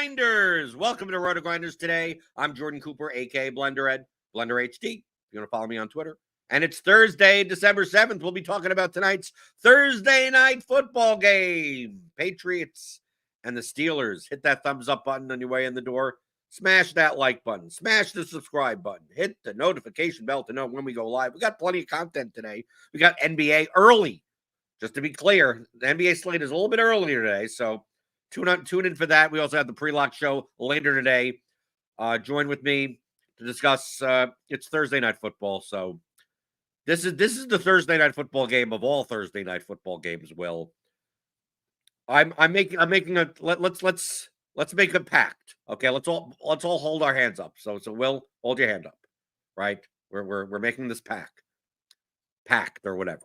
RotoGrinders! Welcome to RotoGrinders Today. I'm Jordan Cooper, a.k.a. BlenderHD, BlenderHD. If you want to follow me on Twitter. And it's Thursday, December 7th. We'll be talking about tonight's Thursday night football game. Patriots and the Steelers. Hit that thumbs up button on your way in the door. Smash that like button. Smash the subscribe button. Hit the notification bell to know when we go live. We got plenty of content today. We got NBA early. Just to be clear, the NBA slate is a little bit earlier today, so tune in for that. We also have the pre-lock show later today. Join with me to discuss. It's Thursday night football, so this is the Thursday night football game of all Thursday night football games. Will I'm making a let's make a pact. Okay, let's all hold our hands up. So Will, hold your hand up. Right, we're making this pact or whatever.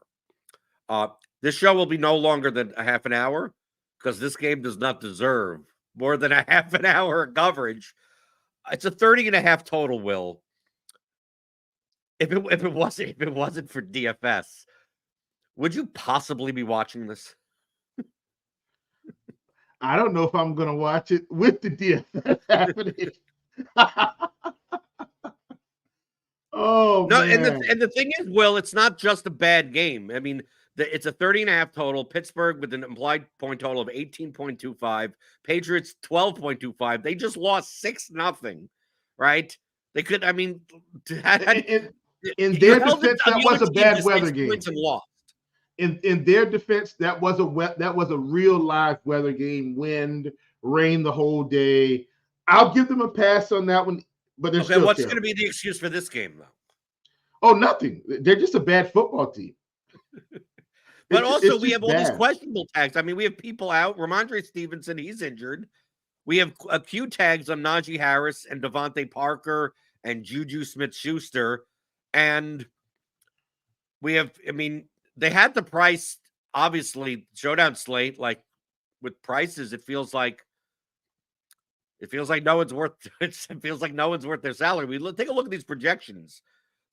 This show will be no longer than a half an hour because this game does not deserve more than a half an hour of coverage. It's a 30.5 total, Will. If it wasn't for DFS, would you possibly be watching this? I don't know if I'm going to watch it with the DFS happening. Oh, no, man. And the thing is, Will, it's not just a bad game. I mean, it's a 30.5 total. Pittsburgh with an implied point total of 18.25. Patriots 12.25. They just lost 6-0, right? They could. I mean, in their defense, that was a bad weather game. And lost. In their defense, that was a real live weather game. Wind, rain the whole day. I'll give them a pass on that one. But they're still what's going to be the excuse for this game, though? Oh, nothing. They're just a bad football team. But also, we have all these questionable tags. I mean, we have people out. Ramondre Stevenson, he's injured. We have a few tags on Najee Harris and Devontae Parker and Juju Smith-Schuster. And we have, I mean, they had the price, obviously, showdown slate. Like, with prices, it feels like no one's worth their salary. Take a look at these projections.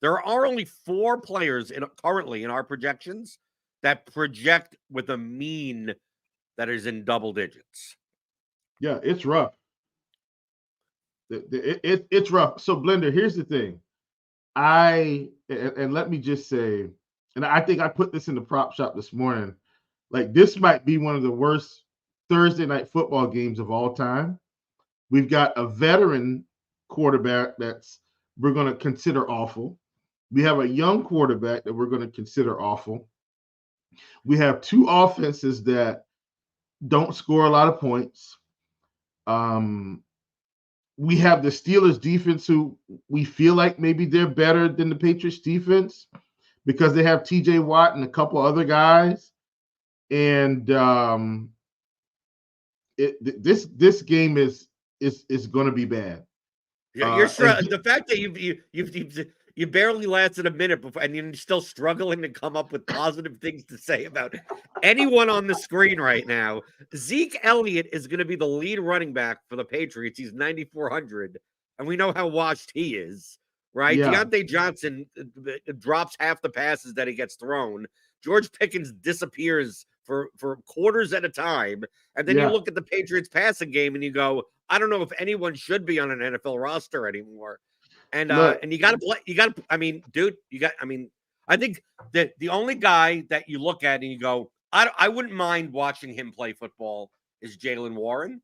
There are only 4 players currently in our projections that project with a mean that is in double digits. Yeah, it's rough. It's rough. So, Blender, here's the thing. And let me just say, and I think I put this in the prop shop this morning, like this might be one of the worst Thursday night football games of all time. We've got a veteran quarterback we're going to consider awful. We have a young quarterback that we're going to consider awful. We have 2 offenses that don't score a lot of points. We have the Steelers defense who we feel like maybe they're better than the Patriots defense because they have TJ Watt and a couple other guys. And this game is going to be bad. Yeah, you're the fact that you barely lasted a minute before, and you're still struggling to come up with positive things to say about anyone on the screen right now. Zeke Elliott is going to be the lead running back for the Patriots. He's 9,400, and we know how washed he is, right? Yeah. Deontay Johnson drops half the passes that he gets thrown. George Pickens disappears for quarters at a time, and then you look at the Patriots passing game and you go, I don't know if anyone should be on an NFL roster anymore. And you got to play. I think that the only guy that you look at and you go, I wouldn't mind watching him play football is Jaylen Warren.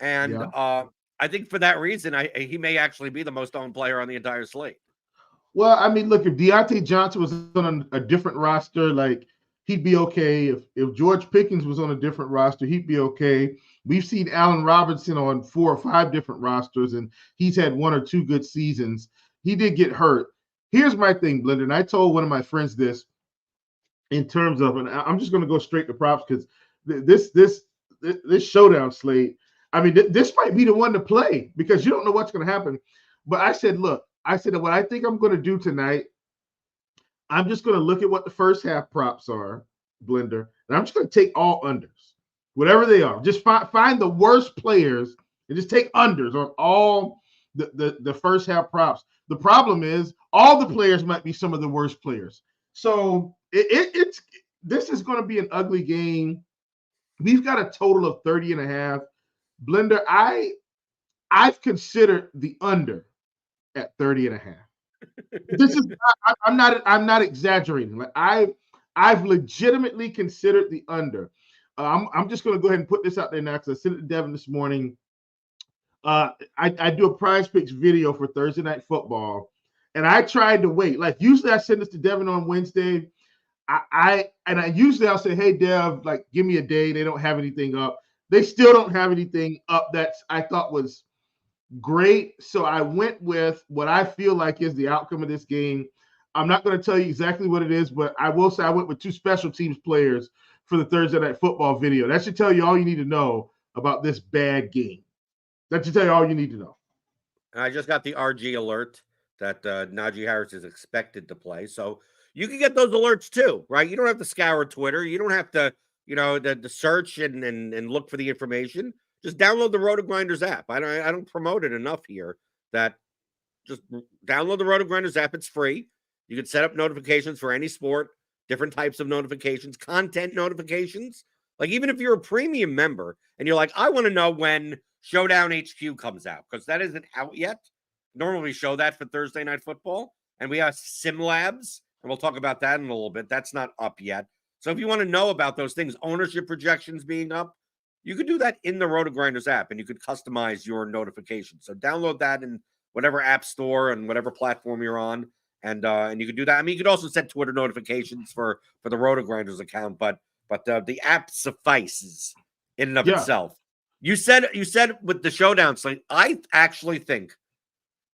And I think for that reason, he may actually be the most owned player on the entire slate. Well, I mean, look, if Deontay Johnson was on a different roster, like he'd be okay. If George Pickens was on a different roster, he'd be okay. We've seen Allen Robinson on 4 or 5 different rosters, and he's had 1 or 2 good seasons. He did get hurt. Here's my thing, Blender, and I told one of my friends this in terms of, and I'm just going to go straight to props because this showdown slate, I mean, this might be the one to play because you don't know what's going to happen. But I said, look, what I think I'm going to do tonight, I'm just going to look at what the first half props are, Blender, and I'm just going to take all unders. Whatever they are, just find the worst players and just take unders on all the first half props. The problem is all the players might be some of the worst players. So this is going to be an ugly game. We've got a total of 30.5. Blender, I've considered the under at 30.5. This is I'm not exaggerating. Like I've legitimately considered the under. I'm just going to go ahead and put this out there now because I sent it to Devin this morning. I do a Prize Picks video for Thursday Night Football, and I tried to wait. Like usually I send this to Devin on Wednesday. Usually I'll say, hey Dev, like give me a day. They don't have anything up. They still don't have anything up that I thought was great. So I went with what I feel like is the outcome of this game. I'm not going to tell you exactly what it is, but I will say I went with 2 special teams players for the Thursday Night Football video. That should tell you all you need to know about this bad game. That should tell you all you need to know. I just got the RG alert that Najee Harris is expected to play. So you can get those alerts too, right? You don't have to scour Twitter. You don't have to, the search and look for the information. Just download the RotoGrinders app. I don't promote it enough here. That just download the RotoGrinders app. It's free. You can set up notifications for any sport, different types of notifications, content notifications. Like even if you're a premium member and you're like, I want to know when Showdown HQ comes out because that isn't out yet. Normally we show that for Thursday Night Football, and we have Sim Labs, and we'll talk about that in a little bit. That's not up yet. So if you want to know about those things, ownership projections being up, you could do that in the RotoGrinders app, and you could customize your notifications. So download that in whatever app store and whatever platform you're on, and you could do that. I mean, you could also set Twitter notifications for the RotoGrinders account, but the app suffices in and of itself. You said with the showdown slate, I actually think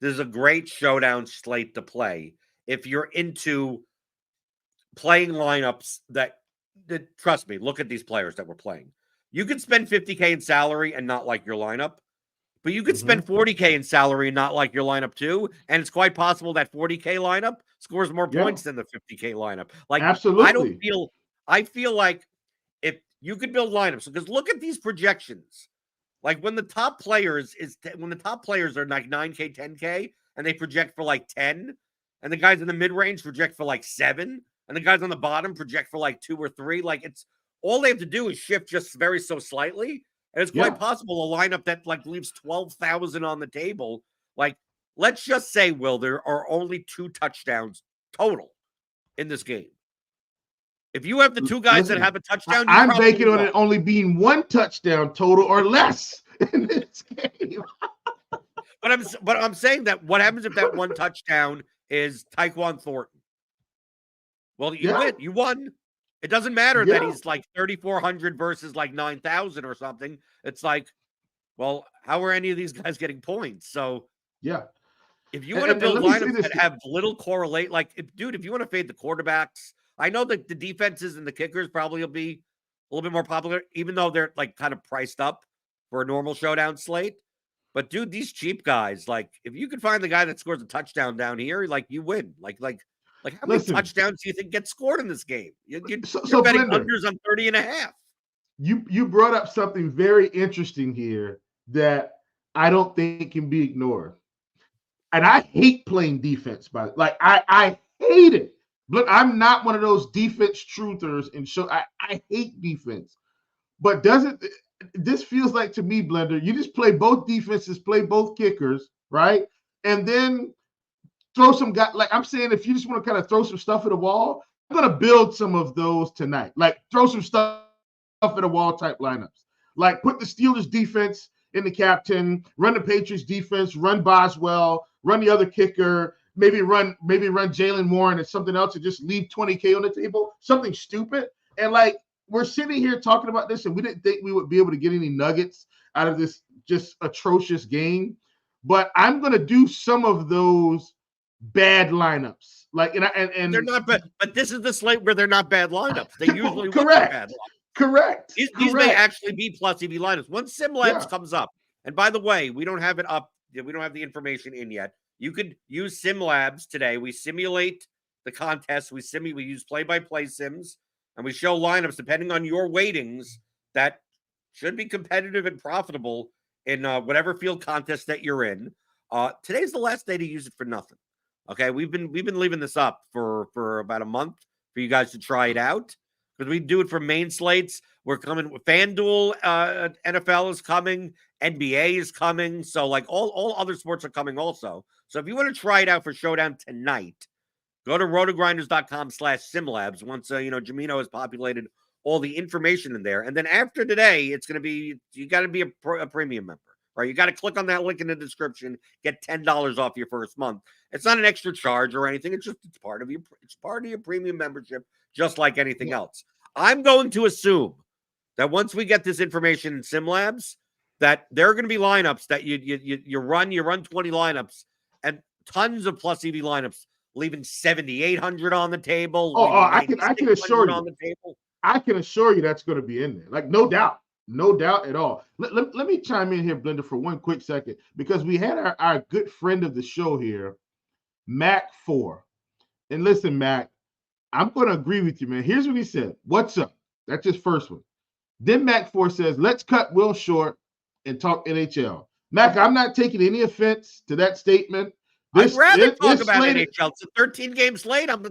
there's a great showdown slate to play if you're into playing lineups that trust me, look at these players that we're playing. You could spend $50K in salary and not like your lineup, but you could spend $40K in salary and not like your lineup too. And it's quite possible that $40K lineup scores more points than the $50K lineup. Like, absolutely. I feel like if you could build lineups, because look at these projections. Like when the top players are like 9K, 10K, and they project for like 10, and the guys in the mid-range project for like 7, and the guys on the bottom project for like 2 or 3. Like it's all they have to do is shift just so slightly. And it's quite possible a lineup that like leaves 12,000 on the table. Like, let's just say, Will, there are only 2 touchdowns total in this game. If you have the 2 guys that have a touchdown, I'm banking on it only being 1 touchdown total or less in this game. But I'm saying that what happens if that 1 touchdown is Tyquan Thornton? Well, you won. It doesn't matter that he's like 3,400 versus like 9,000 or something. It's like, well, how are any of these guys getting points? So if you want to build lineups that have little correlate, like if you want to fade the quarterbacks, I know that the defenses and the kickers probably will be a little bit more popular, even though they're like kind of priced up for a normal showdown slate. But dude, these cheap guys, like if you could find the guy that scores a touchdown down here, like you win. Like how many touchdowns do you think get scored in this game? You're betting unders on 30.5. You brought up something very interesting here that I don't think can be ignored. And I hate playing defense, I hate it. Look, I'm not one of those defense truthers and I hate defense. But this feels like to me, Blender, you just play both defenses, play both kickers, right? And then throw some guy. Like I'm saying, if you just want to kind of throw some stuff at the wall, I'm going to build some of those tonight. Like throw some stuff at the wall type lineups. Like put the Steelers defense in the captain, run the Patriots defense, run Boswell, run the other kicker, maybe run Jalen Warren and something else and just leave 20K on the table, something stupid. And like we're sitting here talking about this and we didn't think we would be able to get any nuggets out of this just atrocious game. But I'm going to do some of those bad lineups. Like and they're not bad, but this is the slate where they're not bad lineups. They usually correct. Bad lineups. Correct. These may actually be plus EV lineups. Once Sim Labs comes up, and by the way, we don't have it up. We don't have the information in yet. You could use Sim Labs today. We simulate the contest. We use play-by-play sims, and we show lineups depending on your weightings that should be competitive and profitable in whatever field contest that you're in. Today's the last day to use it for nothing. Okay, we've been leaving this up for about a month for you guys to try it out. Because we do it for main slates. We're coming with FanDuel. NFL is coming, NBA is coming. So like all other sports are coming also. So if you want to try it out for Showdown tonight, go to rotogrinders.com/simlabs. Once, Jamino has populated all the information in there. And then after today, it's going to be, you got to be a premium member, right? You got to click on that link in the description, get $10 off your first month. It's not an extra charge or anything. It's part of your premium membership, just like anything else. I'm going to assume that once we get this information in SimLabs, that there are going to be lineups that you run 20 lineups and tons of plus EV lineups, leaving 7,800 on the table. I can assure you on the table. I can assure you that's going to be in there. Like, no doubt at all. Let me chime in here, Blender, for one quick second, because we had our good friend of the show here, Mac4. And listen, Mac, I'm going to agree with you, man. Here's what he said. What's up? That's his first one. Then Mac4 says, let's cut Will short and talk NHL. Mac, I'm not taking any offense to that statement. I'd rather talk about NHL. It's a 13-game slate. I'm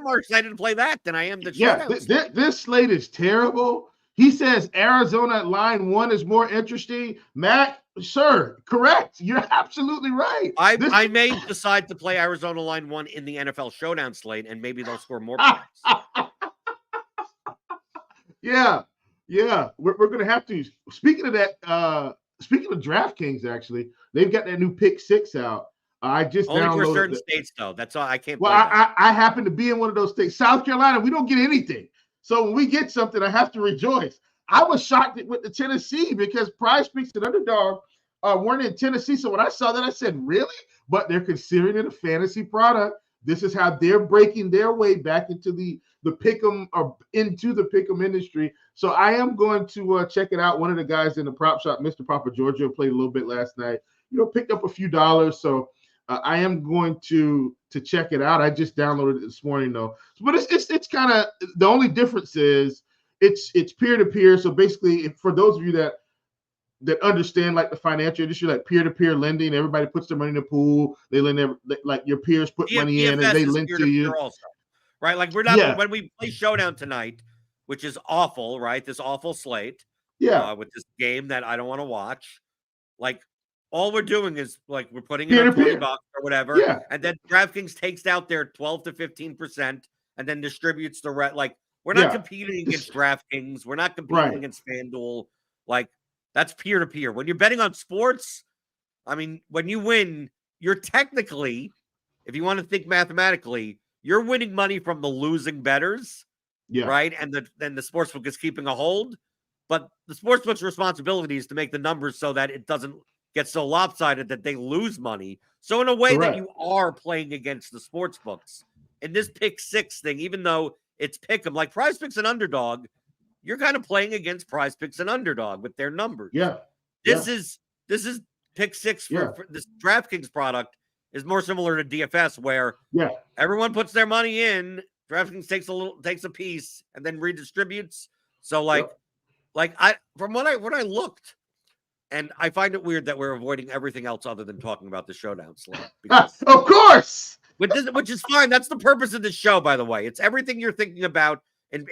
more excited to play that than I am the Showdown slate. This slate is terrible. He says Arizona at line 1 is more interesting. Mac, sir, correct. You're absolutely right. I may decide to play Arizona line 1 in the NFL Showdown slate, and maybe they'll score more points. Yeah. We're going to have to. Speaking of that, speaking of DraftKings, actually, they've got that new Pick 6 out. I just only downloaded for certain states, though. That's all. I can't. Well, I happen to be in one of those states. South Carolina, we don't get anything. So when we get something, I have to rejoice. I was shocked with the Tennessee because Prize Picks and Underdog weren't in Tennessee. So when I saw that, I said, really? But they're considering it a fantasy product. This is how they're breaking their way back into the pick'em or into the pick'em industry. So I am going to check it out. One of the guys in the prop shop, Mr. Papa Giorgio, played a little bit last night. Picked up a few dollars. So I am going to check it out. I just downloaded it this morning, though. But it's kind of, the only difference is it's peer-to-peer. So basically, for those of you that understand like the financial industry, like peer-to-peer lending, everybody puts their money in the pool. They lend like your peers put money in and they lend to you. Also, right? Like we're not when we play Showdown tonight, which is awful, right? This awful slate. With this game that I don't want to watch. Like all we're doing is like we're putting in $20 or whatever, and then DraftKings takes out their 12 to 15% and then distributes the rest. Like we're not competing against DraftKings, we're not competing against FanDuel. Like that's peer to peer. When you're betting on sports, I mean, when you win, you're technically, if you want to think mathematically, you're winning money from the losing bettors, right? And then the sportsbook is keeping a hold, but the sportsbook's responsibility is to make the numbers so that it doesn't get so lopsided that they lose money. So in a way that you are playing against the sports books. In this Pick 6 thing, even though it's pick 'em, like Prize Picks and Underdog, you're kind of playing against Prize Picks and Underdog with their numbers. This is Pick 6 for this DraftKings product is more similar to DFS, where everyone puts their money in, DraftKings takes a piece and then redistributes. So from what I looked, and I find it weird that we're avoiding everything else other than talking about the Showdown slate. Of course. Which is fine. That's the purpose of this show, by the way. It's everything you're thinking about, and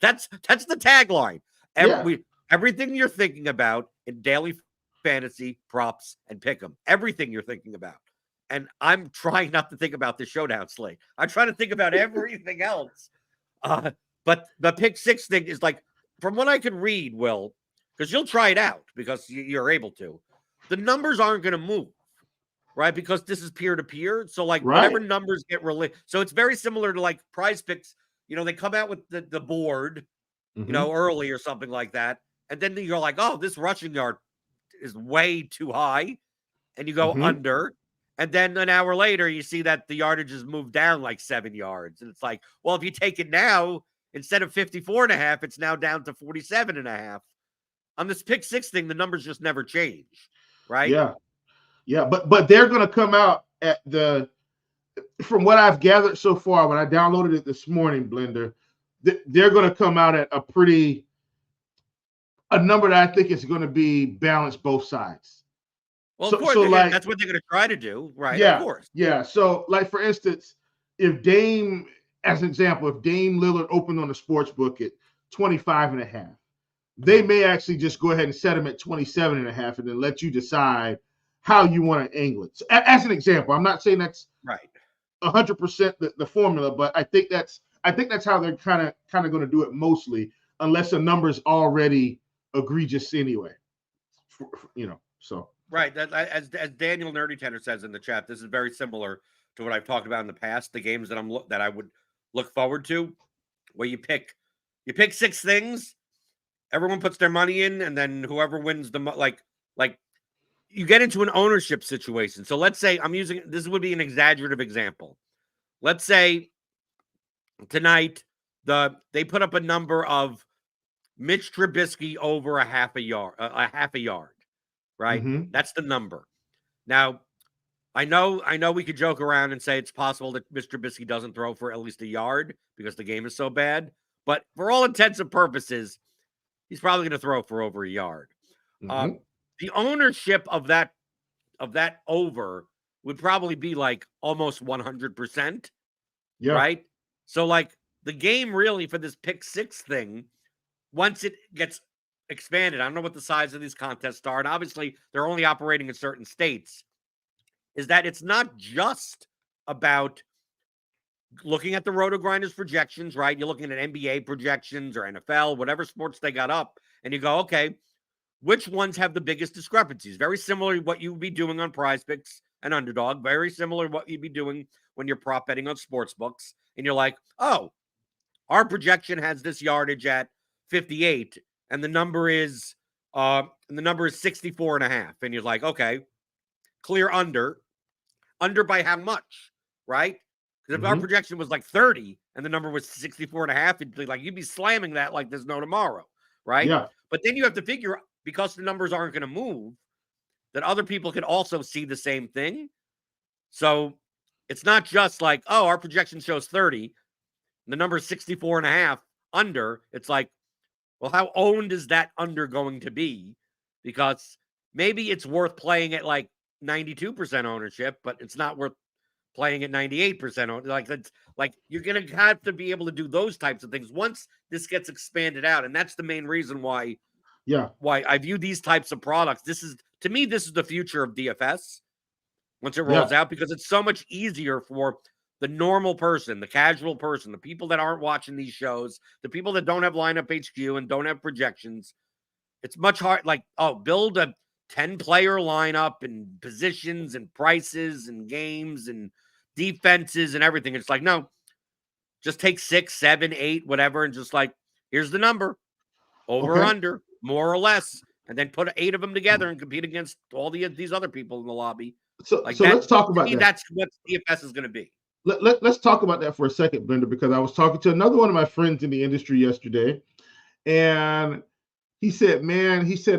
that's the tagline. Everything you're thinking about in daily fantasy, props, and pick'em. Everything you're thinking about. And I'm trying not to think about the Showdown slate. I'm trying to think about everything else. But the Pick 6 thing is like, from what I can read, Will, because you'll try it out because you're able to. The numbers aren't going to move, right? Because this is peer-to-peer. So, like, whatever numbers get released. So, it's very similar to, like, Prize Picks. They come out with the board, early or something like that. And then you're like, oh, this rushing yard is way too high. And you go under. And then an hour later, you see that the yardage has moved down like 7 yards. And it's like, well, if you take it now, instead of 54.5, it's now down to 47.5. On this Pick 6 thing, the numbers just never change, right? Yeah. But they're going to come out at from what I've gathered so far, when I downloaded it this morning, Blender, they're going to come out at a number that I think is going to be balanced both sides. Well, of course, that's what they're going to try to do, right? Yeah, of course. Yeah. So, like, for instance, if Dame Lillard opened on the sports book at 25.5, they may actually just go ahead and set him at 27.5 and then let you decide how you want to angle it. So, as an example, I'm not saying that's right 100% the formula, but I think that's how they're kind of going to do it mostly, unless the number's already egregious anyway. So right. That as Daniel Nerdy Tender says in the chat, this is very similar to what I've talked about in the past. The games that I would look forward to, where you pick 6 things, everyone puts their money in, and then whoever wins the like you get into an ownership situation. So let's say this would be an exaggerative example. Let's say tonight they put up a number of Mitch Trubisky over a half a yard, right? Mm-hmm. That's the number. Now, I know we could joke around and say it's possible that Mr. Trubisky doesn't throw for at least a yard because the game is so bad, but for all intents and purposes, he's probably going to throw for over a yard. Mm-hmm. The ownership of that over would probably be like almost 100%. Yeah. Right? So like the game really for this pick 6 thing, once it gets expanded, I don't know what the size of these contests are, and obviously they're only operating in certain states, is that it's not just about looking at the RotoGrinders projections, right? You're looking at NBA projections or NFL, whatever sports they got up, and you go, okay, which ones have the biggest discrepancies? Very similar to what you would be doing on Prize Picks and Underdog. Very similar to what you'd be doing when you're prop betting on sports books. And you're like, oh, our projection has this yardage at 58, and the number is 64.5. And you're like, okay, clear under by how much, right? Because if our projection was like 30 and the number was 64.5, you'd be slamming that like there's no tomorrow, right? Yeah. But then you have to figure, because the numbers aren't going to move, that other people can also see the same thing. So it's not just like, oh, our projection shows 30, the number is 64.5 under. It's like, well, how owned is that under going to be? Because maybe it's worth playing at like 92% ownership, but it's not worth playing at 98%. Like you're going to have to be able to do those types of things once this gets expanded out. And that's the main reason why I view these types of products. To me, this is the future of DFS once it rolls out, because it's so much easier for the normal person, the casual person, the people that aren't watching these shows, the people that don't have lineup HQ and don't have projections. It's much hard. Like, build a 10-player lineup and positions and prices and games and defenses and everything. It's like, no, just take 6, 7, 8, whatever, and just like, here's the number, over or under, more or less, and then put 8 of them together and compete against all these other people in the lobby. So let's talk about that. That's what DFS is going to be. Let's talk about that for a second, Blender, because I was talking to another one of my friends in the industry yesterday, and he said,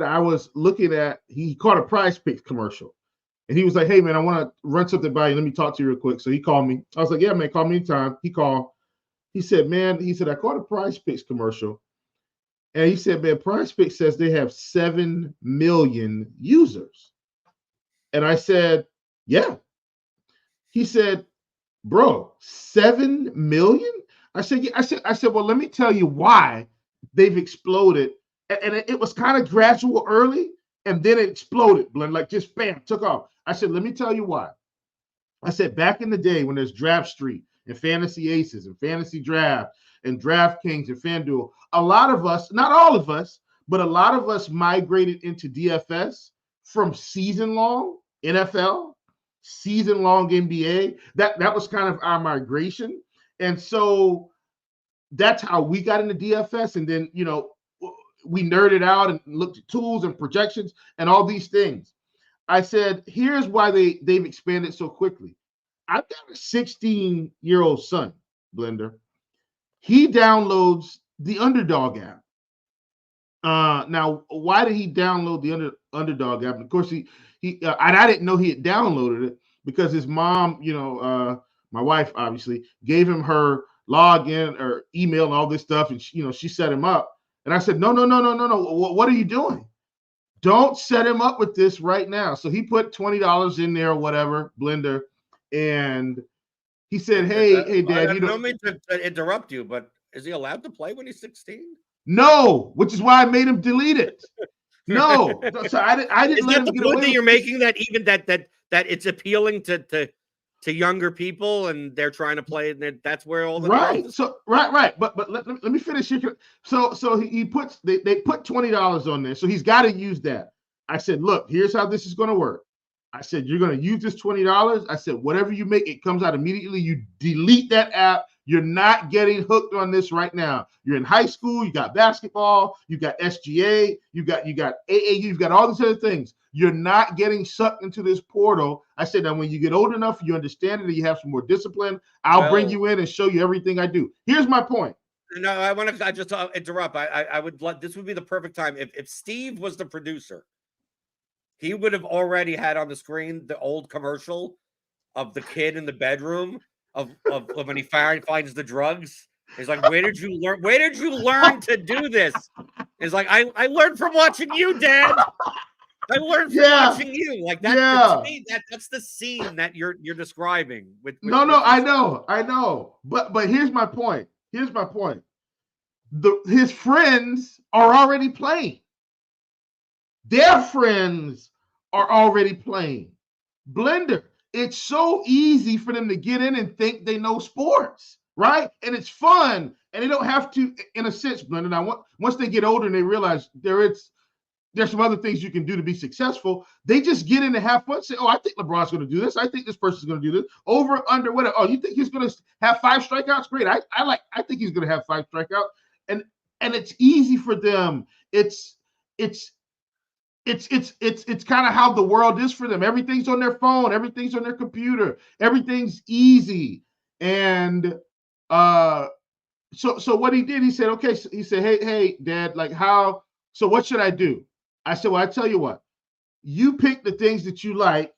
I was looking at, he caught a Prize Picks commercial, and he was like, hey, man, I want to run something by you. Let me talk to you real quick. So he called me. I was like, yeah, man, call me anytime. He called. He said, I caught a Prize Picks commercial, and he said, man, Prize Picks says they have 7 million users. And I said, yeah. He said, bro, 7 million? I said, yeah. I said, well, let me tell you why they've exploded. And it was kind of gradual early, and then it exploded, like just bam, took off. I said, let me tell you why. I said, back in the day when there's Draft Street and Fantasy Aces and Fantasy Draft and DraftKings and FanDuel, a lot of us, not all of us, but a lot of us migrated into DFS from season-long NFL, season-long NBA. That was kind of our migration. And so that's how we got into DFS. And then, we nerded out and looked at tools and projections and all these things. I said, here's why they've expanded so quickly. I've got a 16-year-old son, Blender. He downloads the Underdog app. Now, why did he download the Underdog app? And of course, I didn't know he had downloaded it because his mom, my wife, obviously, gave him her login or email and all this stuff, and she set him up. And I said, no. What are you doing? Don't set him up with this right now. So he put $20 in there or whatever, Blender, and he said, hey, Dad. I don't mean to interrupt you, but is he allowed to play when he's 16? No, which is why I made him delete it. No, so I didn't Is let that him the get point away that with you're it. making? That even that it's appealing to younger people, and they're trying to play, and that's where all the growth is. So right. But let me finish here. So he puts they put $20 on there, so he's got to use that. I said, look, here's how this is going to work. I said, you're going to use this $20. I said, whatever you make, it comes out immediately. You delete that app. You're not getting hooked on this right now. You're in high school. You got basketball. You got SGA. You got AAU. You've got all these other things. You're not getting sucked into this portal. I said, now when you get old enough, you understand it, and you have some more discipline, I'll bring you in and show you everything I do. Here's my point. No, I just interrupt. I would love, this would be the perfect time. If Steve was the producer, he would have already had on the screen the old commercial of the kid in the bedroom of when he finds the drugs. He's like, where did you learn? Where did you learn to do this? He's like, I learned from watching you, Dad. I learned from watching you. Like that. To me, that's the scene that you're describing. No, I know. But here's my point. His friends are already playing. Their friends are already playing. Blender. It's so easy for them to get in and think they know sports, right? And it's fun, and they don't have to, in a sense, Blender. Now, once they get older and they realize there's some other things you can do to be successful, they just get in and have fun. Say, oh, I think LeBron's going to do this. I think this person's going to do this. Over, under, whatever. Oh, you think he's going to have 5 strikeouts? Great. I think he's going to have 5 strikeouts. And it's easy for them. It's kind of how the world is for them. Everything's on their phone. Everything's on their computer. Everything's easy. And so what he did, he said, okay. So he said, hey, Dad, like how? So what should I do? I said, well, I tell you what. You pick the things that you like,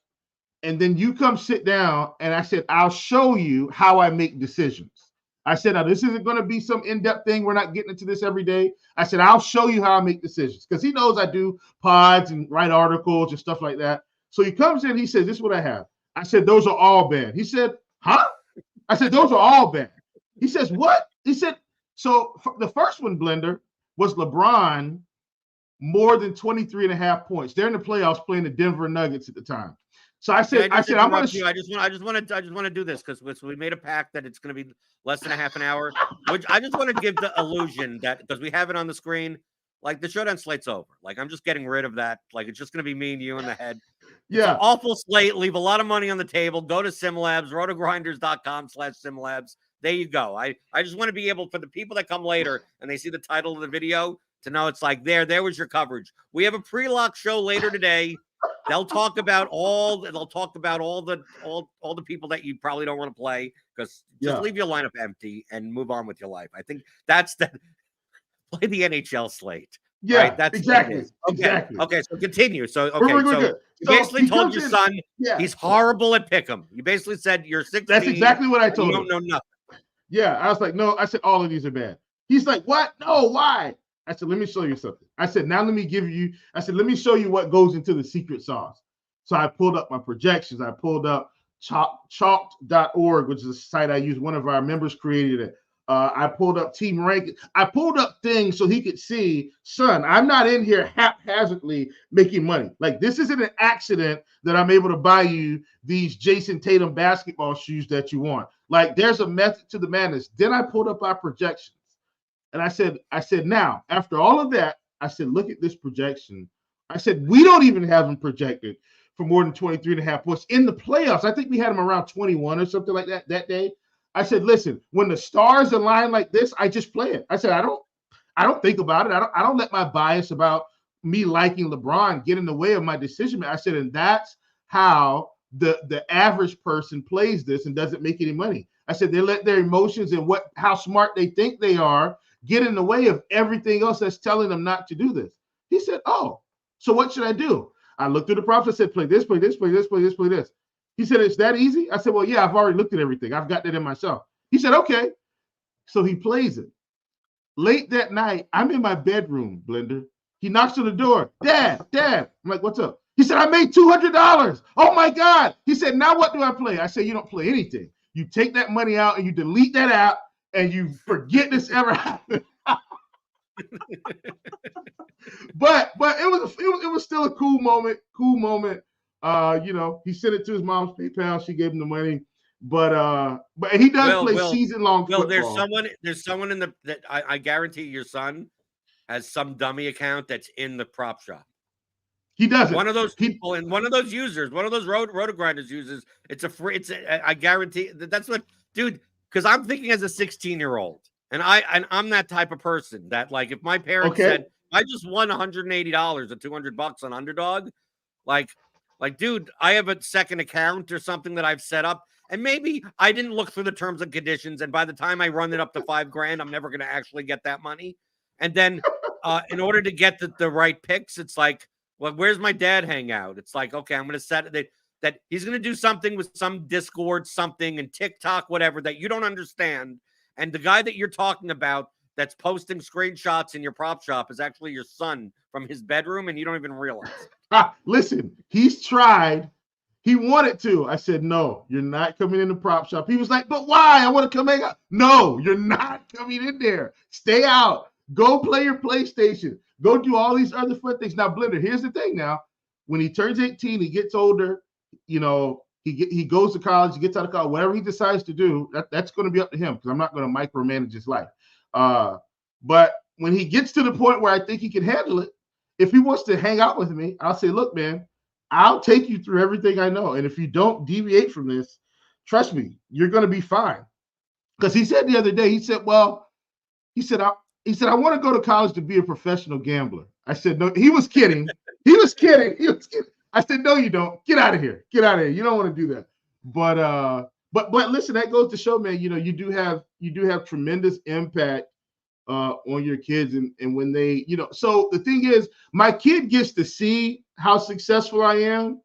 and then you come sit down. And I said, I'll show you how I make decisions. I said, now, this isn't going to be some in-depth thing. We're not getting into this every day. I said, I'll show you how I make decisions, because he knows I do pods and write articles and stuff like that. So he comes in, he says, this is what I have. I said, those are all bad. He said, huh? I said, those are all bad. He says, what? He said, so the first one, Blender, was LeBron more than 23.5 points. They're in the playoffs playing the Denver Nuggets at the time. So I said, I'm going to. I just want to do this because we made a pact that it's going to be less than a half an hour. Which I just want to give the illusion that, because we have it on the screen, like the showdown slate's over. Like I'm just getting rid of that. Like it's just going to be me and you in the head. It's an awful slate. Leave a lot of money on the table. Go to SimLabs, rotogrinders.com/SimLabs. There you go. I just want to be able, for the people that come later and they see the title of the video, to know it's like there was your coverage. We have a pre-lock show later today. They'll talk about all the people that you probably don't want to play, because just leave your lineup empty and move on with your life. I think that's play the NHL slate. Yeah, right? That's exactly. Okay, so continue. So you basically told your son he's horrible at pick'em. You basically said you're 16. That's exactly what I told him. You don't know nothing. Yeah, I was like, no. I said all of these are bad. He's like, what? No, why? I said, let me show you something. I said, now let me show you what goes into the secret sauce. So I pulled up my projections. I pulled up chalked.org, which is a site I use. One of our members created it. I pulled up team ranking. I pulled up things so he could see, son, I'm not in here haphazardly making money. Like, this isn't an accident that I'm able to buy you these Jason Tatum basketball shoes that you want. Like, there's a method to the madness. Then I pulled up our projections. And I said, now, after all of that, I said, look at this projection. I said, we don't even have them projected for more than 23.5 points in the playoffs. I think we had them around 21 or something like that day. I said, listen, when the stars align like this, I just play it. I said, I don't think about it. I don't let my bias about me liking LeBron get in the way of my decision. I said, and that's how the average person plays this and doesn't make any money. I said, they let their emotions and how smart they think they are get in the way of everything else that's telling them not to do this. He said, oh, so what should I do? I looked through the props. I said, play this, play this, play this, play this, play this. He said, it's that easy? I said, well, yeah, I've already looked at everything. I've got that in myself. He said, okay. So he plays it. Late that night, I'm in my bedroom, Blender. He knocks on the door. Dad. I'm like, what's up? He said, I made $200. Oh, my God. He said, now what do I play? I said, you don't play anything. You take that money out and you delete that app and you forget this ever happened. But it was still a cool moment. He sent it to his mom's PayPal. She gave him the money. But he does play season-long football. There's someone in that I guarantee your son has some dummy account that's in the prop shop. He doesn't. One of those people and one of those users, one of those RotoGrinders users. I guarantee that's what, dude. Because I'm thinking as a 16-year-old, and I'm that type of person that, like, if my parents said I just won $180 or $200 on Underdog, like, dude, I have a second account or something that I've set up, and maybe I didn't look through the terms and conditions, and by the time I run it up to $5,000, I'm never going to actually get that money. And then, in order to get the right picks, it's like, well, where's my dad hang out? It's like, okay, I'm going to set that he's going to do something with some Discord, something, and TikTok, whatever, that you don't understand. And the guy that you're talking about that's posting screenshots in your prop shop is actually your son from his bedroom, and you don't even realize it. Listen, he's tried. He wanted to. I said, no, you're not coming in the prop shop. He was like, but why? I want to come hang out. No, you're not coming in there. Stay out. Go play your PlayStation. Go do all these other fun things. Now, Blender, here's the thing now. When he turns 18, he gets older, he goes to college, he gets out of college, whatever he decides to do, that's going to be up to him, because I'm not going to micromanage his life. But when he gets to the point where I think he can handle it, if he wants to hang out with me, I'll say, look, man, I'll take you through everything I know. And if you don't deviate from this, trust me, you're going to be fine. Because he said the other day, he said, I want to go to college to be a professional gambler. I said, no, he was kidding. He was kidding. I said, no, you don't. Get out of here. Get out of here. You don't want to do that. But listen, that goes to show, man, you do have tremendous impact on your kids. And when they, so the thing is, my kid gets to see how successful I am,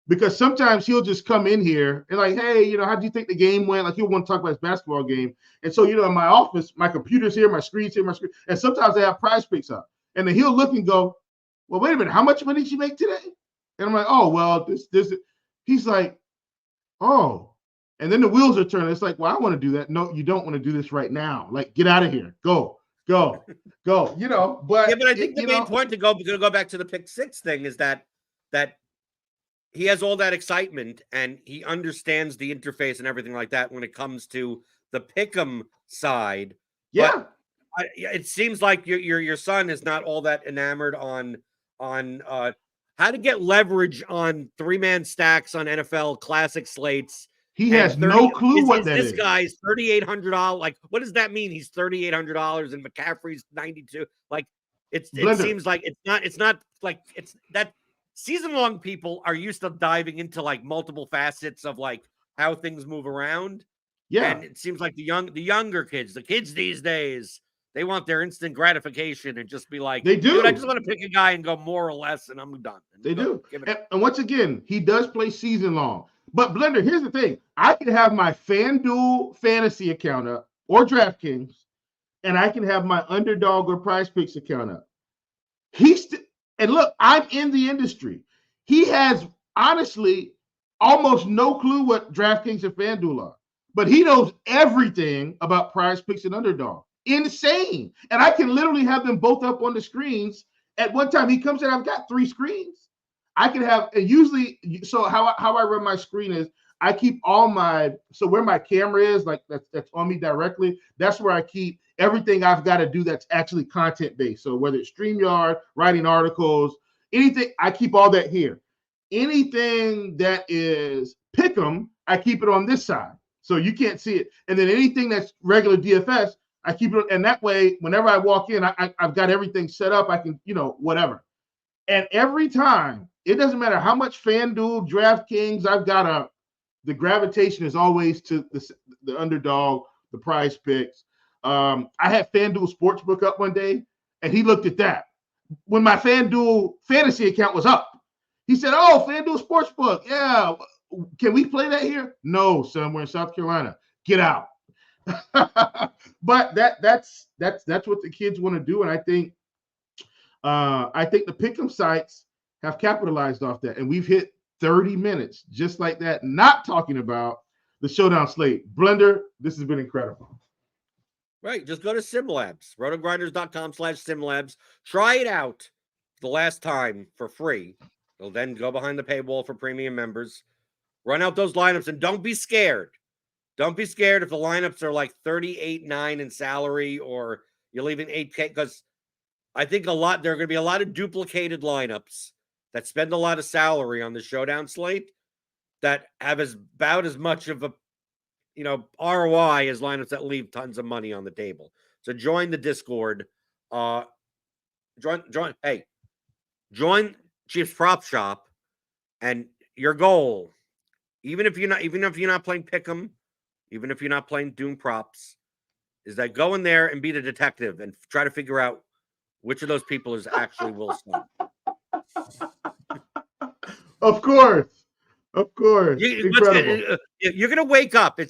because sometimes he'll just come in here and like, hey, how do you think the game went? Like, he'll want to talk about his basketball game. And so, in my office, my computer's here, my screen's here, and sometimes I have Prize Picks up. And then he'll look and go, well, wait a minute, how much money did you make today? And I'm like, oh, well, this. He's like, oh. And then the wheels are turning. It's like, well, I want to do that. No, you don't want to do this right now. Like, get out of here. Go. But yeah, but I think the main point to go back to the pick six thing is that he has all that excitement and he understands the interface and everything like that when it comes to the pick'em side. Yeah. But it seems like your son is not all that enamored on how to get leverage on 3-man stacks on NFL classic slates. He has no clue what that is. This guy's $3,800. Like, what does that mean? He's $3,800 and McCaffrey's $92. Like, it seems like it's not like it's that. Season-long people are used to diving into like multiple facets of like how things move around. Yeah. And it seems like the younger kids, the kids these days, they want their instant gratification and just be like, they do. Dude, I just want to pick a guy and go more or less and I'm done. They do. And once again, he does play season long. But Blender, here's the thing. I can have my FanDuel fantasy account up or DraftKings, and I can have my Underdog or Prize Picks account up. And look, I'm in the industry. He has honestly almost no clue what DraftKings and FanDuel are, but he knows everything about Prize Picks and Underdog. Insane. And I can literally have them both up on the screens. At one time, he comes in, I've got 3 screens. I can have, and usually, so how I run my screen is I keep so where my camera is, like that's on me directly, that's where I keep everything I've got to do that's actually content-based. So whether it's StreamYard, writing articles, anything, I keep all that here. Anything that is Pick'em, I keep it on this side. So you can't see it. And then anything that's regular DFS, I keep it, and that way, whenever I walk in, I've got everything set up. I can, whatever. And every time, it doesn't matter how much FanDuel, DraftKings I've got up, the gravitation is always to the Underdog, the Prize Picks. I had FanDuel Sportsbook up one day, and he looked at that. When my FanDuel fantasy account was up, he said, oh, FanDuel Sportsbook, yeah, can we play that here? No, son, we're in South Carolina. Get out. But that's what the kids want to do, and I think the pick'em sites have capitalized off that, and we've hit 30 minutes just like that, not talking about the showdown slate. Blender, this has been incredible. Right. Just go to SimLabs, rotogrinders.com/SimLabs. Try it out the last time for free. You'll then go behind the paywall for premium members. Run out those lineups and don't be scared. Don't be scared if the lineups are like 38.9 in salary or you're leaving 8K, because I think there are going to be a lot of duplicated lineups that spend a lot of salary on the showdown slate that have about as much of a ROI as lineups that leave tons of money on the table. So join the Discord. Join Chiefs Prop Shop, and your goal, even if you're not playing Pick'em, even if you're not playing Doom props, is that go in there and be the detective and try to figure out which of those people is actually Will Smith. Of course. Incredible. You're going to wake up. You're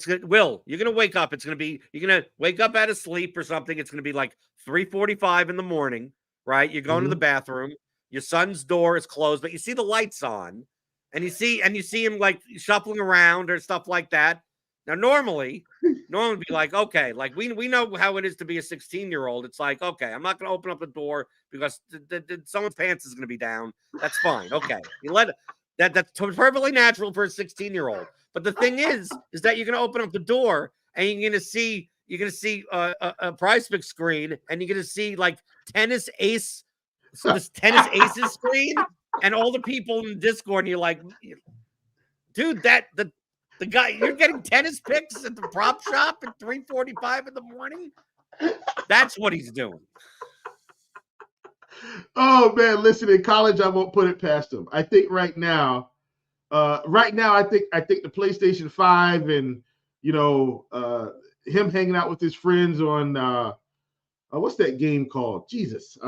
going to wake up. It's going to be, you're going to wake up out of sleep or something. It's going to be like 3:45 in the morning, right? You're going to the bathroom. Your son's door is closed, but you see the lights on, and you see him like shuffling around or stuff like that. Now, normally be like, okay, like we know how it is to be a 16-year-old. It's like, okay, I'm not going to open up the door because someone's pants is going to be down. That's fine. Okay, you let it. That's perfectly natural for a 16-year-old. But the thing is that you're going to open up the door and you're going to see a prize pick screen, and you're going to see like this tennis aces screen, and all the people in Discord, and you're like, dude, the guy, you're getting tennis picks at the prop shop at 3:45 in the morning. That's what he's doing. Oh man, listen, in college, I won't put it past him. I think right now, I think the PlayStation 5 and him hanging out with his friends on what's that game called? Jesus.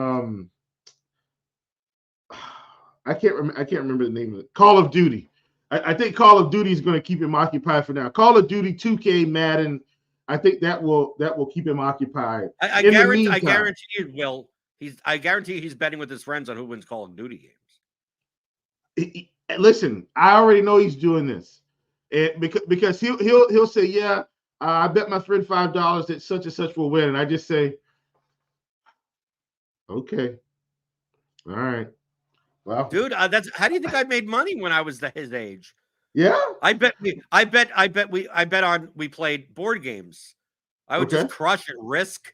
I can't remember the name of it. Call of Duty. I think Call of Duty is going to keep him occupied for now. Call of Duty, 2K, Madden. I think that will keep him occupied. I guarantee you, Will. I guarantee he's betting with his friends on who wins Call of Duty games. Listen, I already know he's doing this, because he'll say, yeah, I bet my friend $5 that such and such will win, and I just say, okay, all right. Wow, dude, how do you think I made money when I was his age? Yeah, we played board games. I would just crush it, Risk.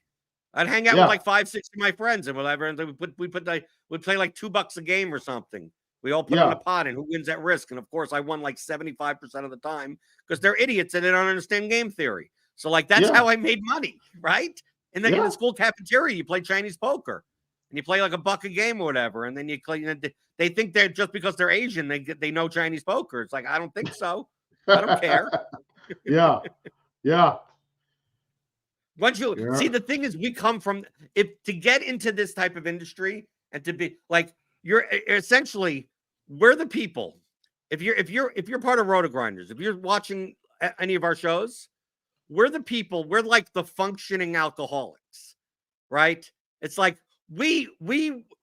I'd hang out with like 5, 6 of my friends and whatever, and we'd play like $2 a game or something. We all put in a pot, and who wins at Risk? And of course, I won like 75% of the time because they're idiots and they don't understand game theory. So like that's how I made money, right? And then in the school cafeteria, you play Chinese poker, and you play like $1 a game or whatever, and then they think they're just because they're Asian they know Chinese poker. It's like, I don't think so. I don't care. Yeah. Once you see, the thing is, we come from to get into this type of industry and to be like, we're the people. If you're part of RotoGrinders, if you're watching any of our shows, we're the people. We're like the functioning alcoholics, right? It's like we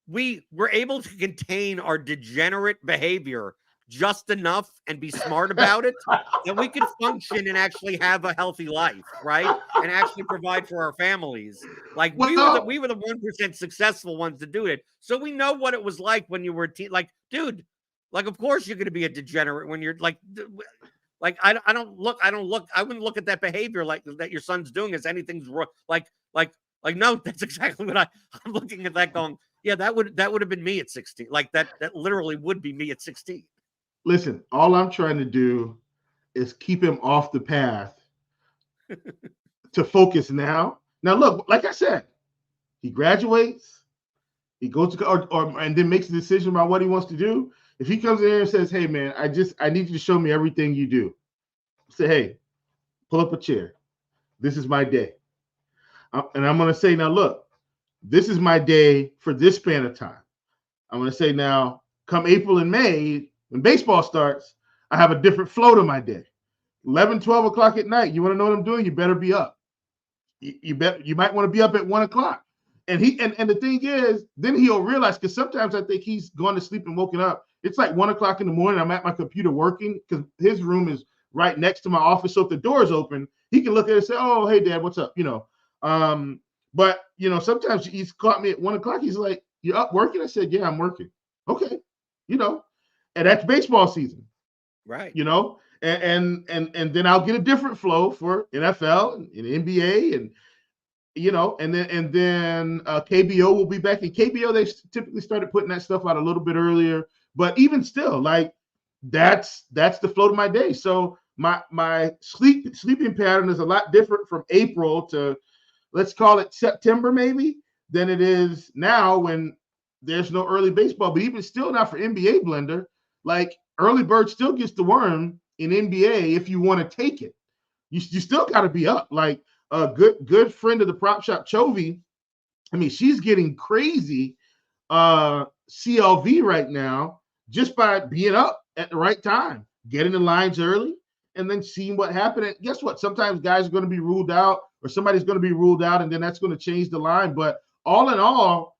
were able to contain our degenerate behavior just enough and be smart about it that we could function and actually have a healthy life, right? And actually provide for our families. Like we were the 1% successful ones to do it. So we know what it was like when you were like, dude, like, of course you're going to be a degenerate when you're like I wouldn't look at that behavior like that your son's doing as anything's wrong. Like, no, that's exactly what I'm looking at that going, yeah, that would have been me at 16. Like that literally would be me at 16. Listen, all I'm trying to do is keep him off the path to focus now. Now, look, like I said, he graduates, he goes to and then makes a decision about what he wants to do. If he comes in here and says, hey, man, I need you to show me everything you do. Say, hey, pull up a chair. This is my day. And I'm going to say, now, look, this is my day for this span of time. I'm going to say now, come April and May, when baseball starts, I have a different flow to my day. 11, 12 o'clock at night. You want to know what I'm doing? You better be up. You might want to be up at 1 o'clock. And the thing is, then he'll realize, because sometimes I think he's gone to sleep and woken up. It's like 1 o'clock in the morning. I'm at my computer working because his room is right next to my office. So if the door is open, he can look at it and say, oh, hey, Dad, what's up? But sometimes he's caught me at 1:00. He's like, "You up working?" I said, "Yeah, I'm working." Okay, and that's baseball season, Right. And then I'll get a different flow for NFL and NBA and then KBO will be back. And KBO, they typically started putting that stuff out a little bit earlier, but even still, like that's the flow of my day. So my sleeping pattern is a lot different from April to, let's call it September maybe, than it is now when there's no early baseball. But even still now for NBA Blender, like early bird still gets the worm in NBA if you want to take it. You still got to be up. Like a good friend of the prop shop, Chovy, I mean, she's getting crazy CLV right now just by being up at the right time, getting the lines early, and then seeing what happened. And guess what? Sometimes guys are going to be ruled out, or somebody's going to be ruled out, and then that's going to change the line. But all in all,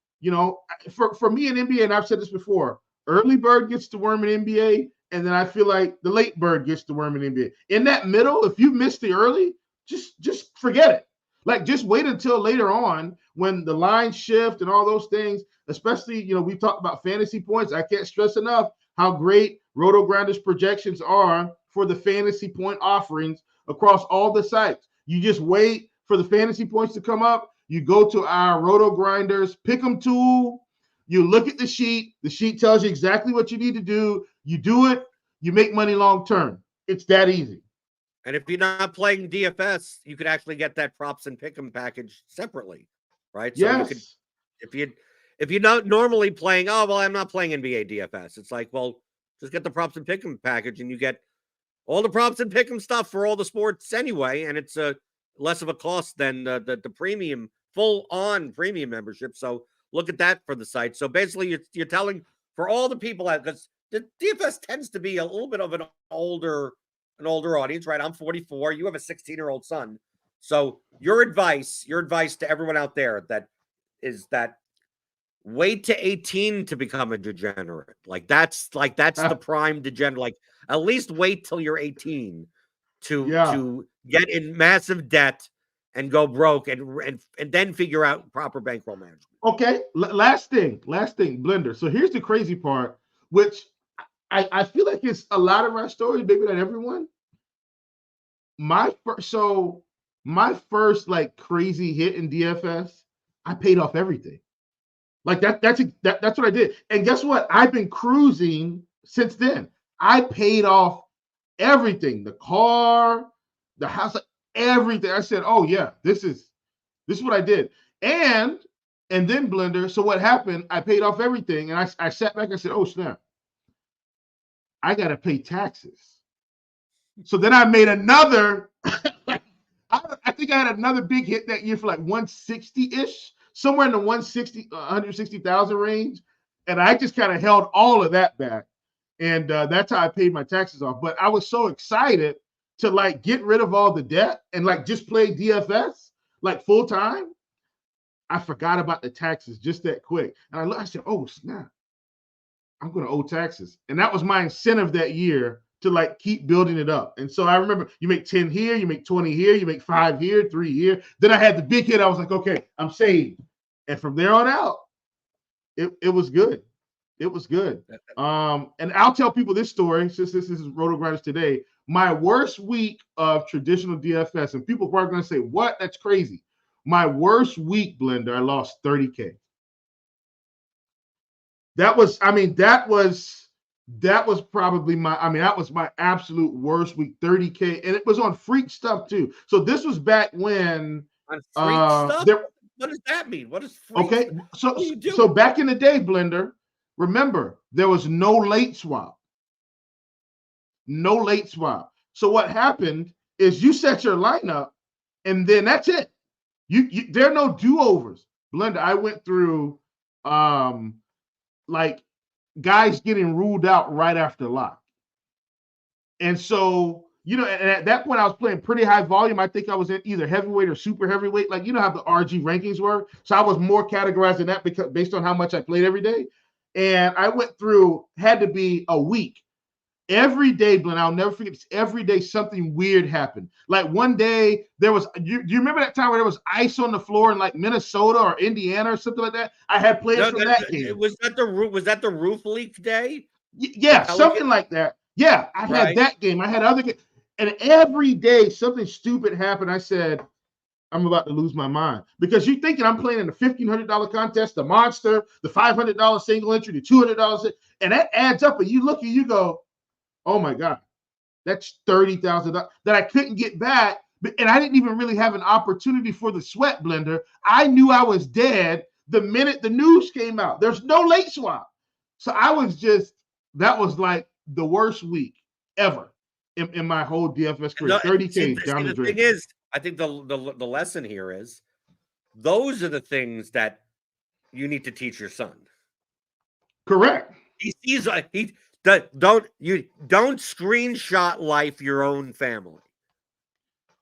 for me in NBA, and I've said this before, early bird gets the worm in NBA, and then I feel like the late bird gets the worm in NBA. In that middle, if you miss the early, just forget it. Like, just wait until later on when the lines shift and all those things, especially, we talked about fantasy points. I can't stress enough how great RotoGrinders projections are for the fantasy point offerings across all the sites. You just wait for the fantasy points to come up. You go to our RotoGrinders Pick'em tool. You look at the sheet. The sheet tells you exactly what you need to do. You do it. You make money long term. It's that easy. And if you're not playing DFS, you could actually get that props and pick'em package separately, right? So yes. You could, if you're not normally playing, oh well, I'm not playing NBA DFS. It's like, well, just get the props and pick'em package, and you get all the props and pick'em stuff for all the sports anyway, and it's less of a cost than the premium, full on premium membership. So look at that for the site. So basically, you're telling for all the people out, because the DFS tends to be a little bit of an older audience, right? I'm 44. You have a 16-year-old son. So your advice to everyone out there is that wait to 18 to become a degenerate. That's the prime degenerate. Like, at least wait till you're 18 to get in massive debt and go broke and then figure out proper bankroll management. Okay. Last thing, Blender. So here's the crazy part, which I feel like it's a lot of our stories, maybe not everyone. My first like crazy hit in DFS, I paid off everything. Like that's what I did. And guess what? I've been cruising since then. I paid off everything, the car, the house, everything. I said, oh yeah, this is what I did. And then Blender. So what happened? I paid off everything, and I sat back. I said, oh snap, I got to pay taxes. So then I made another. I think I had another big hit that year for like 160-ish, somewhere in the 160,000 range, and I just kind of held all of that back, and that's how I paid my taxes off. But I was so excited to like get rid of all the debt and like just play DFS like full time. I forgot about the taxes just that quick, and I said, "Oh snap, I'm going to owe taxes," and that was my incentive that year to like keep building it up. And so I remember you make 10 here, you make 20 here, you make 5 here, 3 here. Then I had the big hit. I was like, okay, I'm saved. And from there on out, it was good. It was good. And I'll tell people this story, since this is RotoGrinders Today. My worst week of traditional DFS, and people are going to say, what? That's crazy. My worst week, Blender, I lost 30K. That was probably that was my absolute worst week, 30K. And it was on freak stuff too. So this was back when on freak stuff? What does that mean? What is freak? Okay. So back in the day, Blender, remember, there was no late swap. No late swap. So what happened is you set your lineup and then that's it. There are no do-overs. Blender, I went through like guys getting ruled out right after lock. And so, and at that point I was playing pretty high volume. I think I was in either heavyweight or super heavyweight. Like, how the RG rankings were. So I was more categorized in that based on how much I played every day. And I went through, had to be a week Every day, Glenn, I'll never forget this. Every day, something weird happened. Like one day, there was. Do you remember that time where there was ice on the floor in like Minnesota or Indiana or something like that? I had players from that game. Was that the roof? Was that the roof leak day? Yeah, something like that. Yeah, I had that game. I had other games, and every day something stupid happened. I said, I'm about to lose my mind because you're thinking I'm playing in the $1,500 contest, the monster, the $500 single entry, the $200, and that adds up. And you look and you go, oh my God, that's $30,000 that I couldn't get back. And I didn't even really have an opportunity for the sweat, Blender. I knew I was dead the minute the news came out. There's no late swap. So I was just, that was like the worst week ever in my whole DFS career. 30K down the drain. The thing is, I think the lesson here is those are the things that you need to teach your son. Correct. Don't screenshot life your own family.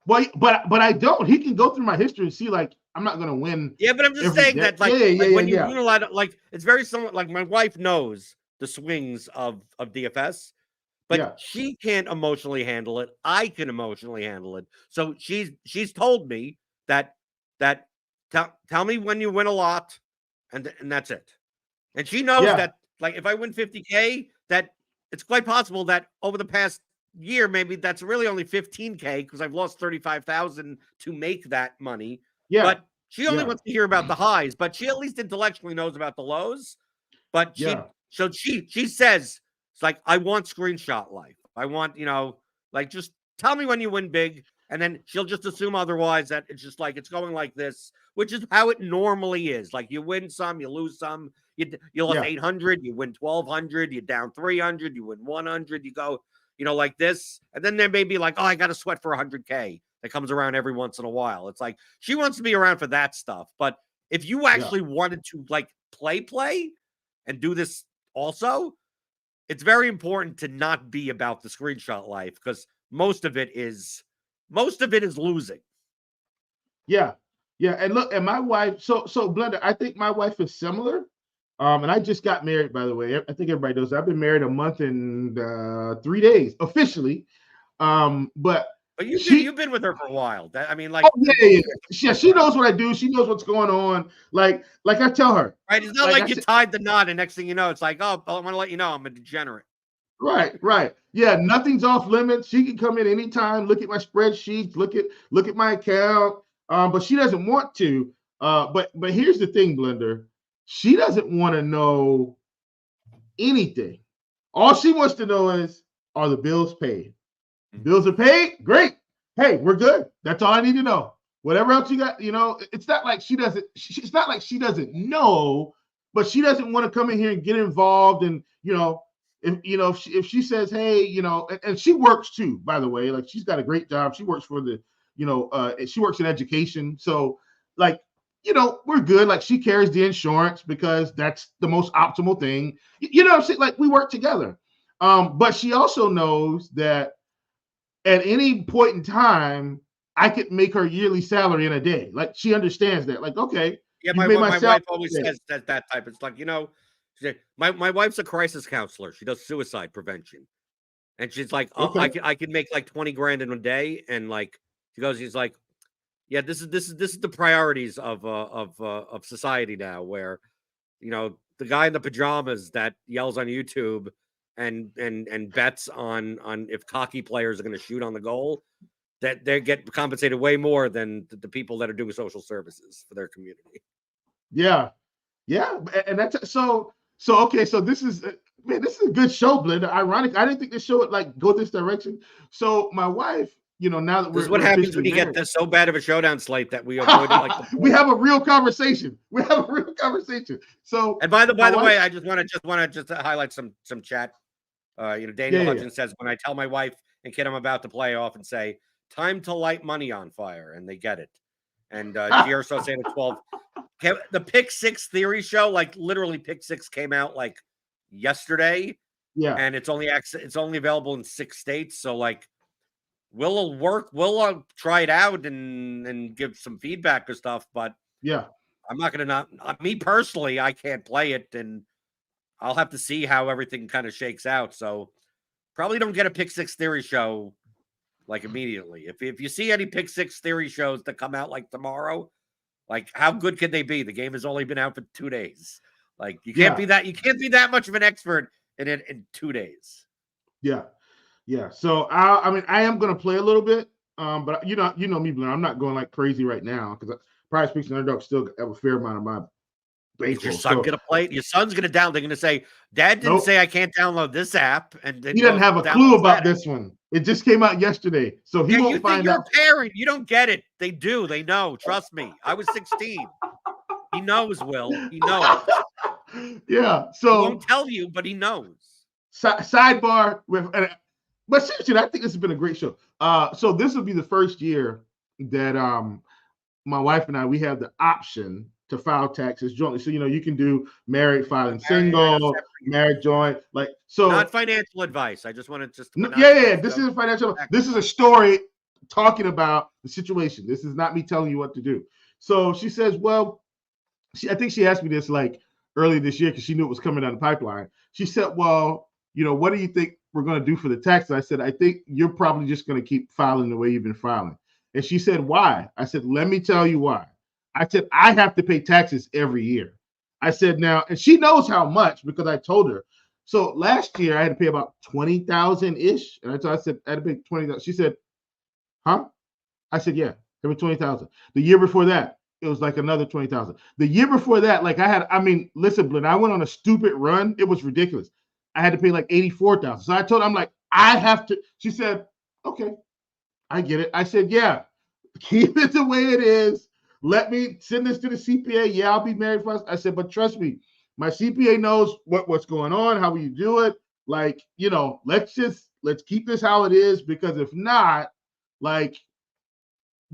Well, but I don't. He can go through my history and see like I'm not gonna win. Yeah, but I'm just saying that when you're doing a lot of like it's very similar. Like my wife knows the swings of DFS, but she can't emotionally handle it. I can emotionally handle it. So she's told me that tell me when you win a lot, and that's it. And she knows that like if I win 50K, that it's quite possible that over the past year, maybe that's really only 15K because I've lost 35,000 to make that money. Yeah. But she only wants to hear about the highs, but she at least intellectually knows about the lows. But she says it's like, I want screenshot life. I want, like just tell me when you win big. And then she'll just assume otherwise that it's just like it's going like this, which is how it normally is. Like you win some, you lose some. You lost 800, you win 1,200, you're down 300, you win 100, you go, like this. And then there may be like, oh, I got to sweat for 100K. That comes around every once in a while. It's like she wants to be around for that stuff. But if you actually wanted to like play and do this also, it's very important to not be about the screenshot life because most of it is losing. Yeah. And look, and my wife, so Blender, I think my wife is similar. And I just got married, by the way. I think everybody knows. I've been married a month and 3 days officially. But you've been with her for a while. She knows what I do. She knows what's going on. Like I tell her. Right. It's not like you tied the knot and next thing you know, it's like, oh, I want to let you know I'm a degenerate. Right. Yeah, nothing's off limits. She can come in anytime, look at my spreadsheets, look at my account. But she doesn't want to. But here's the thing, Blender. She doesn't want to know anything. All she wants to know is, are the bills paid? Bills are paid? Great. Hey, we're good. That's all I need to know. Whatever else you got, it's not like she doesn't. It's not like she doesn't know, but she doesn't want to come in here and get involved. And if she says, hey, and she works too, by the way. Like she's got a great job. She works for she works in education. So like. We're good. Like she carries the insurance because that's the most optimal thing. What I'm saying? Like we work together. But she also knows that at any point in time, I could make her yearly salary in a day. Like she understands that. Like, okay. Yeah, my wife always says that type. It's like, my wife's a crisis counselor. She does suicide prevention. And she's like, oh, okay. I can make like 20 grand in a day. And like, she's like, yeah, this is the priorities of society now, where the guy in the pajamas that yells on YouTube and bets on if cocky players are going to shoot on the goal, that they get compensated way more than the people that are doing social services for their community. Yeah, and that's so okay. So this is this is a good show, Blender. Ironic, I didn't think this show would like go this direction. So my wife. Now that this is what happens when you get this so bad of a showdown slate that we avoid like we have a real conversation. So, and by the way, I just want to highlight some chat. Daniel Hudgens says, when I tell my wife and kid I'm about to play, I often say, "Time to light money on fire," and they get it. And Gierso saying at 12, the Pick Six Theory show, like literally Pick Six came out like yesterday. Yeah, and it's only available in 6 states. So like. We'll try it out and give some feedback or stuff, but I'm not gonna me personally, I can't play it, and I'll have to see how everything kind of shakes out. So Probably don't get a Pick Six Theory show like immediately. If you see any Pick Six Theory shows that come out like tomorrow, like how good can they be? The game has only been out for 2 days. Like you can't be that much of an expert in it in 2 days. Yeah. So I am gonna play a little bit. But you know me, Blair. I'm not going like crazy right now because Prize Picks and Underdog still have a fair amount of my Is your son gonna play it? Your son's gonna download. They're gonna say, "Dad didn't say I can't download this app," and he doesn't have a clue about this one. It just came out yesterday, so he won't find out. You're a parent. You don't get it. They do. They know. Trust me. I was 16. He knows, Will. He knows. Yeah. So he won't tell you, but he knows. Sidebar with, but seriously, I think this has been a great show. So this will be the first year that my wife and we have the option to file taxes jointly. So you can do married filing single, married joint, like so. Not financial advice. I just wanted to. Yeah. This isn't financial. This is a story talking about the situation. This is not me telling you what to do. So she says, well, I think she asked me this like early this year because she knew it was coming down the pipeline. She said, well, what do you think we're going to do for the taxes? I said, I think you're probably just going to keep filing the way you've been filing. And she said, why? I said, let me tell you why. I said, I have to pay taxes every year. I said, now, and she knows how much because I told her. So last year I had to pay about 20,000 ish. And I said, I had to pay 20,000. She said, huh? I said, yeah, every 20,000. The year before that, it was like another 20,000. The year before that, like listen, Blinn, I went on a stupid run. It was ridiculous. I had to pay like 84,000. So I told her, I'm like, I have to. She said, okay, I get it. I said, yeah, keep it the way it is. Let me send this to the CPA. Yeah, I'll be married first. I said, but trust me, my CPA knows what's going on, how you do it. Like, let's keep this how it is, because if not, like,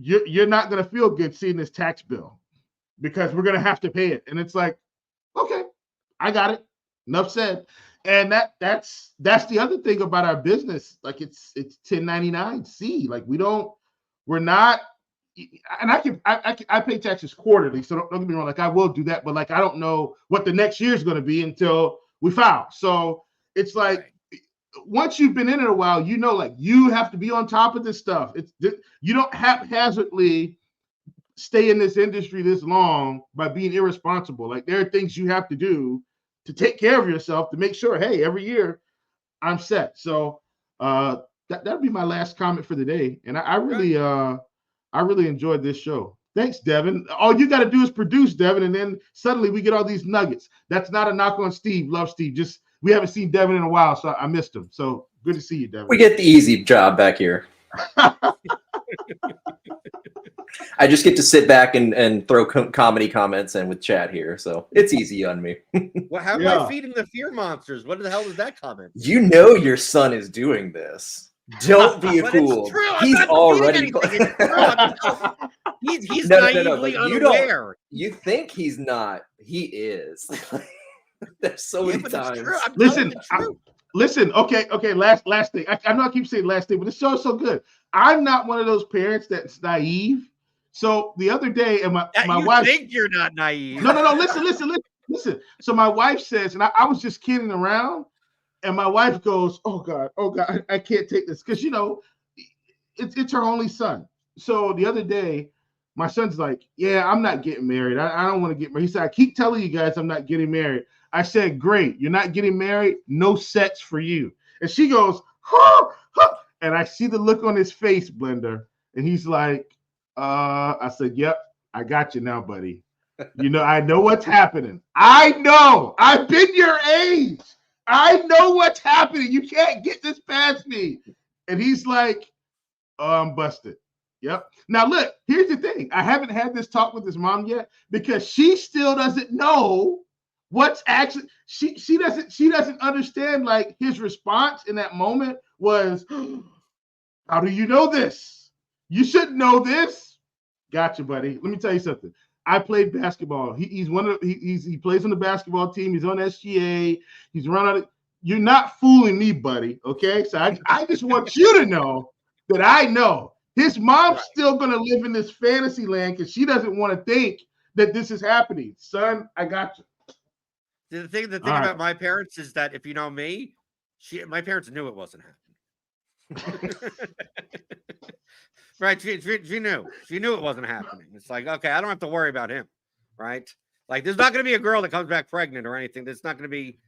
you're not going to feel good seeing this tax bill because we're going to have to pay it. And it's like, okay, I got it. Enough said. And that's the other thing about our business. Like it's 1099-C. Like we're not, and I pay taxes quarterly. So don't get me wrong. Like I will do that, but like, I don't know what the next year is going to be until we file. So it's like, once you've been in it a while, like you have to be on top of this stuff. You don't haphazardly stay in this industry this long by being irresponsible. Like there are things you have to do to take care of yourself to make sure, hey, every year I'm set. So that'll be my last comment for the day. And I really enjoyed this show. Thanks, Devin. All you got to do is produce, Devin, and then suddenly we get all these nuggets. That's not a knock on Steve. Love Steve. Just we haven't seen Devin in a while, so I missed him. So good to see you, Devin. We get the easy job back here. I just get to sit back and throw comedy comments in with chat here, so it's easy on me. Well, how am I feeding the fear monsters? What the hell is that comment? You know your son is doing this. Don't be a fool. He's already. He's naively unaware. You think he's not? He is. There's so many times. Listen. Okay. Last thing. I know I keep saying last thing, but the show is so good. I'm not one of those parents that's naive. So the other day, and my wife. You think you're not naive? No. Listen. So my wife says, and I was just kidding around, and my wife goes, "Oh God, I can't take this," because it's her only son. So the other day, my son's like, "Yeah, I'm not getting married. I don't want to get married." He said, "I keep telling you guys I'm not getting married." I said, "Great, you're not getting married. No sex for you." And she goes, "Huh, huh." And I see the look on his face, Blender, and he's like, I said, "Yep, I got you now, buddy. I know what's happening. I know. I've been your age. I know what's happening. You can't get this past me." And he's like, "Oh, I'm busted." Yep. Now look, here's the thing. I haven't had this talk with his mom yet because she still doesn't know what's actually. She doesn't understand. Like his response in that moment was, "How do you know this? You should know this." Gotcha, buddy. Let me tell you something. I played basketball. He plays on the basketball team. He's on SGA. He's running. You're not fooling me, buddy. Okay. So I just want you to know that I know his mom's still going to live in this fantasy land because she doesn't want to think that this is happening. Son, I got you. The thing about my parents is that if you know me, My parents knew it wasn't happening. Right? She knew. She knew it wasn't happening. It's like, okay, I don't have to worry about him, right? Like, there's not going to be a girl that comes back pregnant or anything. There's not going to be,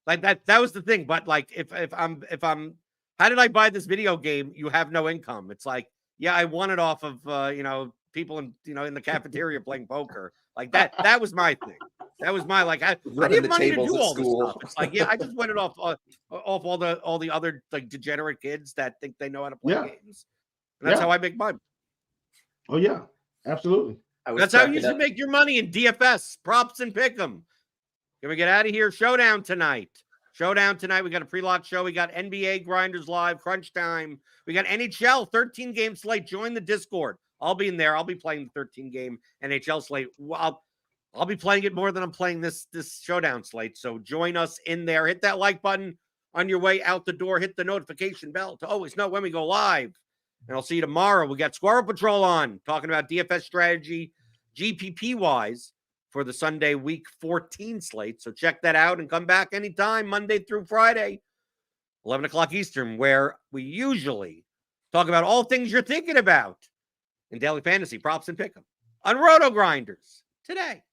like that. That was the thing. But like, if I'm, how did I buy this video game? You have no income. It's like, yeah, I won it off of, people in, in the cafeteria playing poker. Like that. That was my thing. That was my I didn't have money to do all this stuff. It's like, yeah, I just went it off all the other like degenerate kids that think they know how to play games. And that's how I make money. Oh yeah, absolutely. That's how you should make your money in DFS props and pick 'em. Can we get out of here? Showdown tonight. We got a pre-lock show. We got NBA Grinders Live, Crunch Time. We got NHL 13 game slate. Join the Discord. I'll be in there. I'll be playing the 13 game NHL slate. I'll be playing it more than I'm playing this showdown slate. So join us in there. Hit that like button on your way out the door. Hit the notification bell to always know when we go live. And I'll see you tomorrow. We got Squirrel Patrol on talking about DFS strategy, GPP wise, for the Sunday week 14 slate. So check that out and come back anytime, Monday through Friday, 11 o'clock Eastern, where we usually talk about all things you're thinking about in daily fantasy props and pick 'em on RotoGrinders Today.